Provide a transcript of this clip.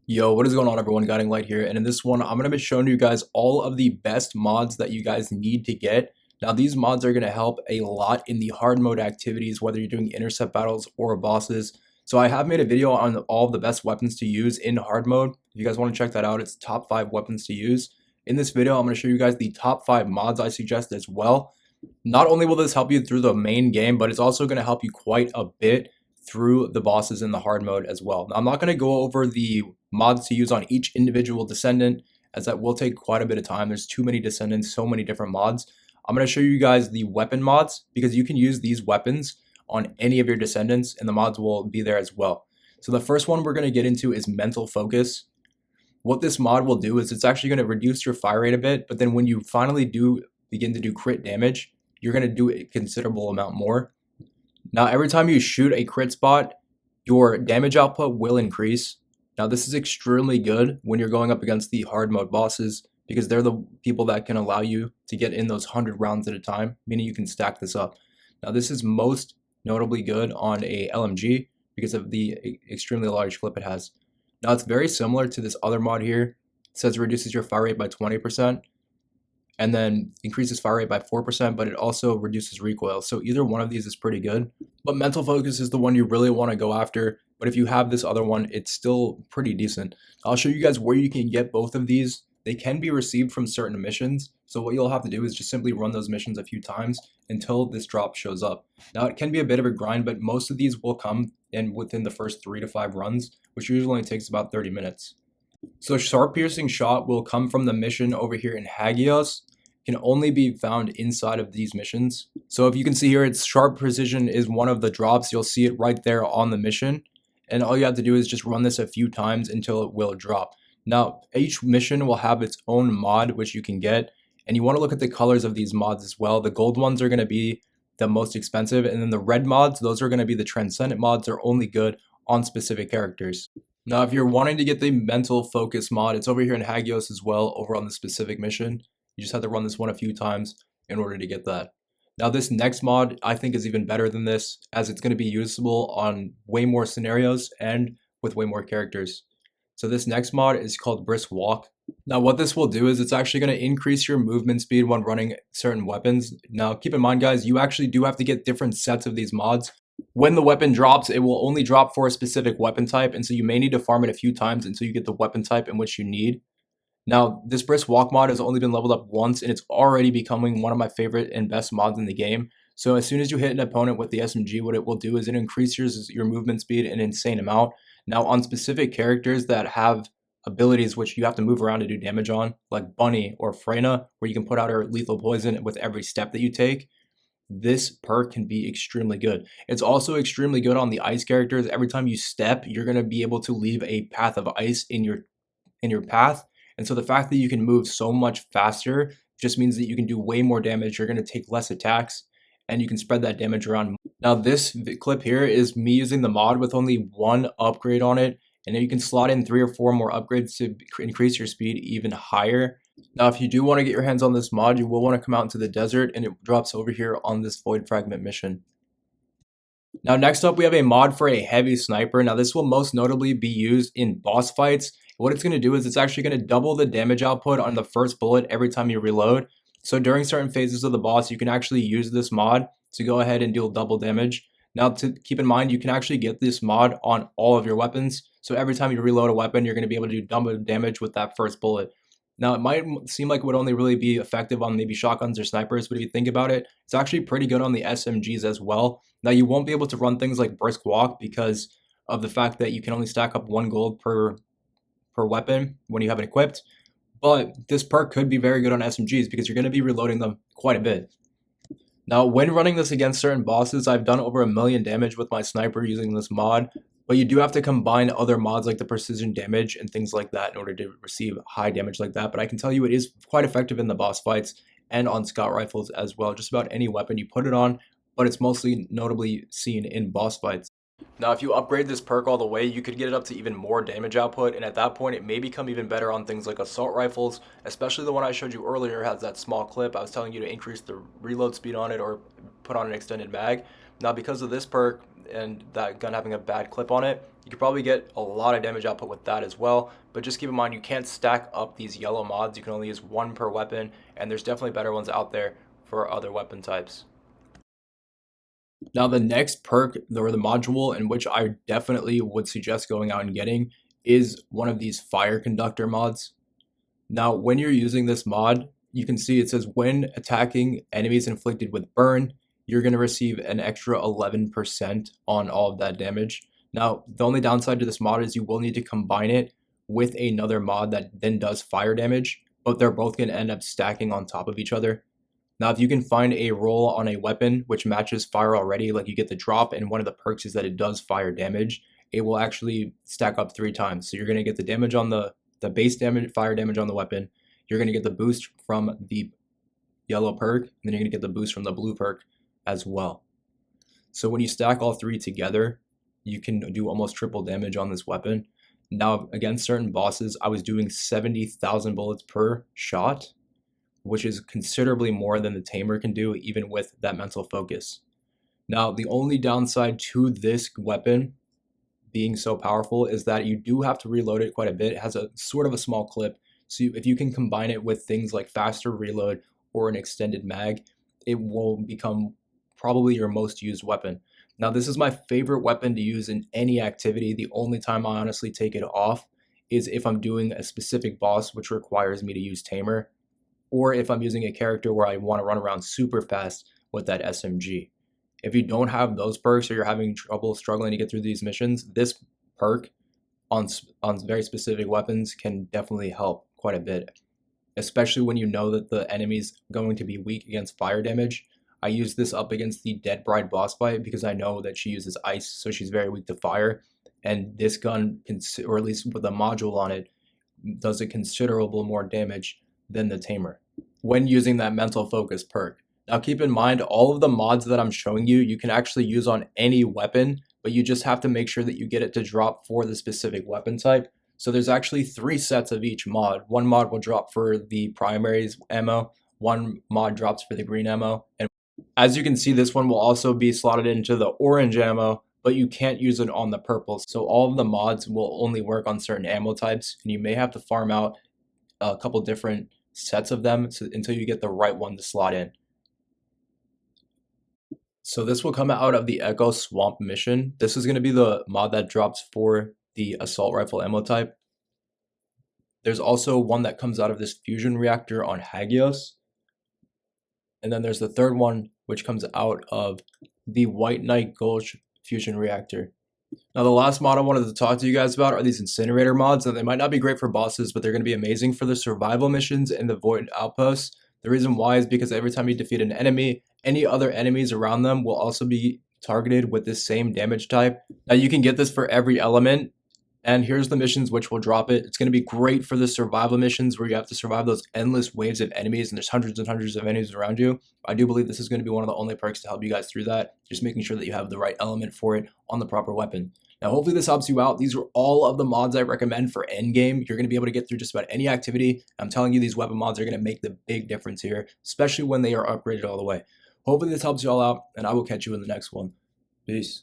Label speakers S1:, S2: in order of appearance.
S1: Yo, what is going on everyone? Guiding Light here, and in this one, I'm going to be showing you guys all of the best mods that you guys need to get. Now, these mods are going to help a lot in the hard mode activities, whether you're doing intercept battles or bosses. So I have made a video on all of the best weapons to use in hard mode. If you guys want to check that out, it's top 5 weapons to use. In this video, I'm going to show you guys the top 5 mods I suggest as well. Not only will this help you through the main game, but it's also going to help you quite a bit through the bosses in the hard mode as well. Now, I'm not going to go over the mods to use on each individual descendant, as that will take quite a bit of time. There's too many descendants, so many different mods. I'm going to show you guys the weapon mods because you can use these weapons on any of your descendants and the mods will be there as well. So the first one we're going to get into is mental focus. What this mod will do is it's actually going to reduce your fire rate a bit, but then when you finally do begin to do crit damage, you're going to do a considerable amount more. Now, every time you shoot a crit spot, your damage output will increase. Now, this is extremely good when you're going up against the hard mode bosses because they're the people that can allow you to get in those 100 rounds at a time, meaning you can stack this up. Now, this is most notably good on a LMG because of the extremely large clip it has. Now, it's very similar to this other mod here. It says it reduces your fire rate by 20% and then increases fire rate by 4%, but it also reduces recoil. So either one of these is pretty good. But mental focus is the one you really want to go after. But if you have this other one, it's still pretty decent. I'll show you guys where you can get both of these. They can be received from certain missions. So what you'll have to do is just simply run those missions a few times until this drop shows up. Now, it can be a bit of a grind, but most of these will come in within the first 3 to 5 runs, which usually only takes about 30 minutes. So sharp piercing shot will come from the mission over here in Hagios. Can only be found inside of these missions. So if you can see here, it's sharp precision is one of the drops. You'll see it right there on the mission. And all you have to do is just run this a few times until it will drop. Now, each mission will have its own mod, which you can get. And you want to look at the colors of these mods as well. The gold ones are going to be the most expensive. And then the red mods, those are going to be the transcendent mods. Are only good on specific characters. Now, if you're wanting to get the mental focus mod, it's over here in Hagios as well, over on the specific mission. You just have to run this one a few times in order to get that. Now, this next mod I think is even better than this, as it's going to be usable on way more scenarios and with way more characters. So this next mod is called Bris Walk. Now, what this will do is it's actually going to increase your movement speed when running certain weapons. Now, keep in mind, guys, you actually do have to get different sets of these mods. When the weapon drops, it will only drop for a specific weapon type, and so you may need to farm it a few times until you get the weapon type in which you need. Now, this Bris Walk mod has only been leveled up once, and it's already becoming one of my favorite and best mods in the game. So as soon as you hit an opponent with the SMG, what it will do is it increases your movement speed an insane amount. Now, on specific characters that have abilities which you have to move around to do damage on, like Bunny or Freyna, where you can put out her lethal poison with every step that you take, this perk can be extremely good. It's also extremely good on the ice characters. Every time you step, you're going to be able to leave a path of ice in your path. And so the fact that you can move so much faster just means that you can do way more damage. You're going to take less attacks and you can spread that damage around. Now, this clip here is me using the mod with only one upgrade on it. And then you can slot in 3 or 4 more upgrades to increase your speed even higher. Now, if you do want to get your hands on this mod, you will want to come out into the desert, and it drops over here on this Void Fragment mission. Now, next up, we have a mod for a heavy sniper. Now, this will most notably be used in boss fights. What it's going to do is it's actually going to double the damage output on the first bullet every time you reload. So during certain phases of the boss, you can actually use this mod to go ahead and deal double damage. Now, to keep in mind, you can actually get this mod on all of your weapons. So every time you reload a weapon, you're going to be able to do double damage with that first bullet. Now, it might seem like it would only really be effective on maybe shotguns or snipers, but if you think about it, it's actually pretty good on the SMGs as well. Now, you won't be able to run things like Bris Walk because of the fact that you can only stack up 1 gold per weapon when you have it equipped. But this perk could be very good on SMGs because you're going to be reloading them quite a bit. Now, when running this against certain bosses, I've done over 1 million damage with my sniper using this mod. But you do have to combine other mods like the precision damage and things like that in order to receive high damage like that. But I can tell you it is quite effective in the boss fights and on scout rifles as well. Just about any weapon you put it on, but it's mostly notably seen in boss fights. Now, if you upgrade this perk all the way, you could get it up to even more damage output, and at that point, it may become even better on things like assault rifles, especially the one I showed you earlier has that small clip. I was telling you to increase the reload speed on it or put on an extended mag. Now, because of this perk and that gun having a bad clip on it, you could probably get a lot of damage output with that as well. But just keep in mind, you can't stack up these yellow mods. You can only use one per weapon, and there's definitely better ones out there for other weapon types. Now, the next perk or the module in which I definitely would suggest going out and getting is one of these fire conductor mods. Now, when you're using this mod, you can see it says when attacking enemies inflicted with burn, you're going to receive an extra 11% on all of that damage. Now, the only downside to this mod is you will need to combine it with another mod that then does fire damage, but they're both going to end up stacking on top of each other. Now, if you can find a roll on a weapon which matches fire already, like you get the drop, and one of the perks is that it does fire damage, it will actually stack up 3 times. So you're going to get the damage on the base damage, fire damage on the weapon. You're going to get the boost from the yellow perk, and then you're going to get the boost from the blue perk as well. So when you stack all 3 together, you can do almost triple damage on this weapon. Now, against certain bosses, I was doing 70,000 bullets per shot, which is considerably more than the tamer can do, even with that mental focus. Now, the only downside to this weapon being so powerful is that you do have to reload it quite a bit. It has a sort of a small clip. So if you can combine it with things like faster reload or an extended mag, it will become probably your most used weapon. Now, this is my favorite weapon to use in any activity. The only time I honestly take it off is if I'm doing a specific boss which requires me to use tamer, or if I'm using a character where I want to run around super fast with that SMG. If you don't have those perks or you're having trouble struggling to get through these missions, this perk on very specific weapons can definitely help quite a bit, especially when you know that the enemy's going to be weak against fire damage. I use this up against the Dead Bride boss fight because I know that she uses ice, so she's very weak to fire, and this gun, or at least with a module on it, does a considerable more damage than the tamer when using that mental focus perk. Now keep in mind, all of the mods that I'm showing you, you can actually use on any weapon, but you just have to make sure that you get it to drop for the specific weapon type. So there's actually 3 sets of each mod. One mod will drop for the primaries ammo, one mod drops for the green ammo, and as you can see, this one will also be slotted into the orange ammo, but you can't use it on the purple. So all of the mods will only work on certain ammo types, and you may have to farm out a couple different sets of them until you get the right one to slot in. So this will come out of the Echo Swamp mission. This is going to be the mod that drops for the assault rifle ammo type. There's also one that comes out of this fusion reactor on Hagios. And then there's the third one, which comes out of the White Knight Gulch fusion reactor. Now, the last mod I wanted to talk to you guys about are these Incinerator mods. Now, they might not be great for bosses, but they're going to be amazing for the survival missions and the Void Outposts. The reason why is because every time you defeat an enemy, any other enemies around them will also be targeted with this same damage type. Now, you can get this for every element, and here's the missions which will drop it. It's going to be great for the survival missions where you have to survive those endless waves of enemies and there's hundreds and hundreds of enemies around you. I do believe this is going to be one of the only perks to help you guys through that, just making sure that you have the right element for it on the proper weapon. Now, hopefully this helps you out. These are all of the mods I recommend for endgame. You're going to be able to get through just about any activity. I'm telling you, these weapon mods are going to make the big difference here, especially when they are upgraded all the way. Hopefully this helps you all out, and I will catch you in the next one. Peace.